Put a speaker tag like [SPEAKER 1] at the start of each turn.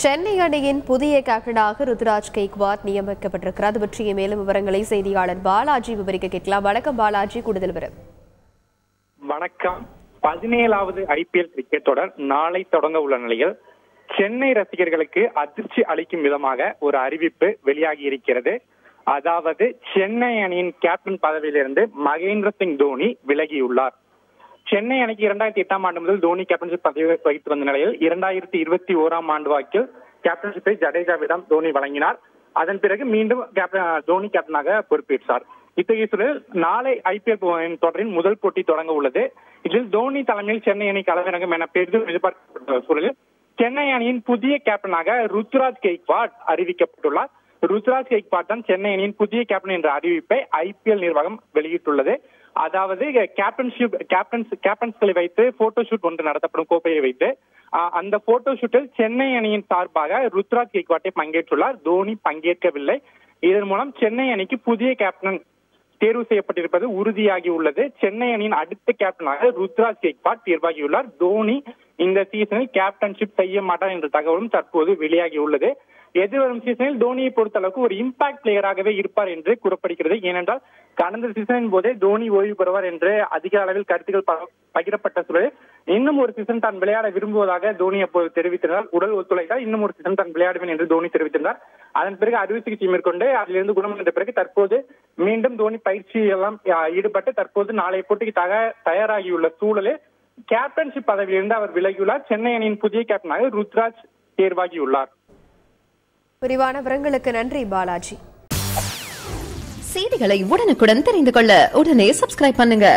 [SPEAKER 1] சென்னை அணியின் புதிய கேப்டனாக ருத்ராஜ் கெய்க்வாட் நியமிக்கப்பட்டிருக்கிறார். அது பற்றிய மேலும் விவரங்களை செய்தியாளர் பாலாஜி விவரிக்க கேட்கலாம். வணக்கம் பாலாஜி, கூடுதல் விவரம்.
[SPEAKER 2] வணக்கம். 17வது ஐபிஎல் கிரிக்கெட் தொடர் நாளை தொடங்க உள்ள நிலையில் சென்னை ரசிகர்களுக்கு அதிர்ச்சி அளிக்கும் விதமாக ஒரு அறிவிப்பு வெளியாகி இருக்கிறது. அதாவது சென்னை அணியின் கேப்டன் பதவியிலிருந்து மகேந்திர சிங் தோனி விலகியுள்ளார். சென்னை அணிக்கு 2008ஆம் ஆண்டு முதல் தோனி கேப்டன்ஷிப் பதவி வகித்து வந்த நிலையில் 2021ஆம் ஆண்டு வாக்கில் கேப்டன்ஷிப்பை ஜடேஜாவிடம் தோனி வழங்கினார். அதன் பிறகு மீண்டும் தோனி கேப்டனாக பொறுப்பேற்றார். இத்தகைய சூழலில் நாளை ஐபிஎல் தொடரின் முதல் போட்டி தொடங்க உள்ளது. இதில் தோனி தலைமையில் சென்னை அணி களமிறங்கும் என பெரிதும் எதிர்பார்க்கப்பட்ட சூழலில் சென்னை அணியின் புதிய கேப்டனாக ருத்ராஜ் கெய்க்வாட் அறிவிக்கப்பட்டுள்ளார். ருத்ராஜ் கெய்க்வாட் தான் சென்னை அணியின் புதிய கேப்டன் என்ற அறிவிப்பை ஐபிஎல் நிர்வாகம் வெளியிட்டுள்ளது. அதாவது கேப்டன்ஸ்களை வைத்து போட்டோ ஷூட் ஒன்று நடத்தப்படும் கோப்பையை வைத்து அந்த போட்டோ ஷூட்டில் சென்னை அணியின் சார்பாக ருத்ராஜ் கெய்க்வாட்டை பங்கேற்றுள்ளார். தோனி பங்கேற்கவில்லை. இதன் மூலம் சென்னை அணிக்கு புதிய கேப்டன் தேர்வு செய்யப்பட்டிருப்பது உறுதியாகி உள்ளது. சென்னை அணியின் அடுத்த கேப்டனாக ருத்ராஜ் கெய்க்வாட் தேர்வாகியுள்ளார். தோனி இந்த சீசனில் கேப்டன்ஷிப் செய்ய மாட்டார் என்ற தகவலும் தற்போது வெளியாகி உள்ளது. எதிர்வரும் சீசனில் தோனியை பொறுத்தளவுக்கு ஒரு இம்பாக்ட் பிளேயராகவே இருப்பார் என்று கூறப்படுகிறது. ஏனென்றால் கடந்த சீசனின் போதே தோனி ஓய்வு பெறுவார் என்று அதிக அளவில் கருத்துக்கள் பகிரப்பட்ட சூழலில் இன்னும் ஒரு சீசன் தான் விளையாட விரும்புவதாக தோனி அப்போது தெரிவித்திருந்தார். உடல் ஒத்துழைத்தால் இன்னும் ஒரு சீசன் தான் விளையாடுவேன் என்று தோனி தெரிவித்திருந்தார். அதன் பிறகு அறுவை சிகிச்சை மேற்கொண்டு அதிலிருந்து குணமடைந்த பிறகு தற்போது மீண்டும் தோனி பயிற்சியெல்லாம் ஈடுபட்டு தற்போது நாளைய போட்டிக்கு தயாராகியுள்ள சூழலில் கேப்டன்ஷிப் பதவியிலிருந்து அவர் விலகியுள்ளார். சென்னை அணியின் புதிய கேப்டனாக ருத்ராஜ் தேர்வாகியுள்ளார்.
[SPEAKER 1] விரிவான விவரங்களுக்கு நன்றி பாலாஜி.
[SPEAKER 3] செய்திகளை உடனுக்குடன் தெரிந்து கொள்ள உடனே சப்ஸ்கிரைப் பண்ணுங்க.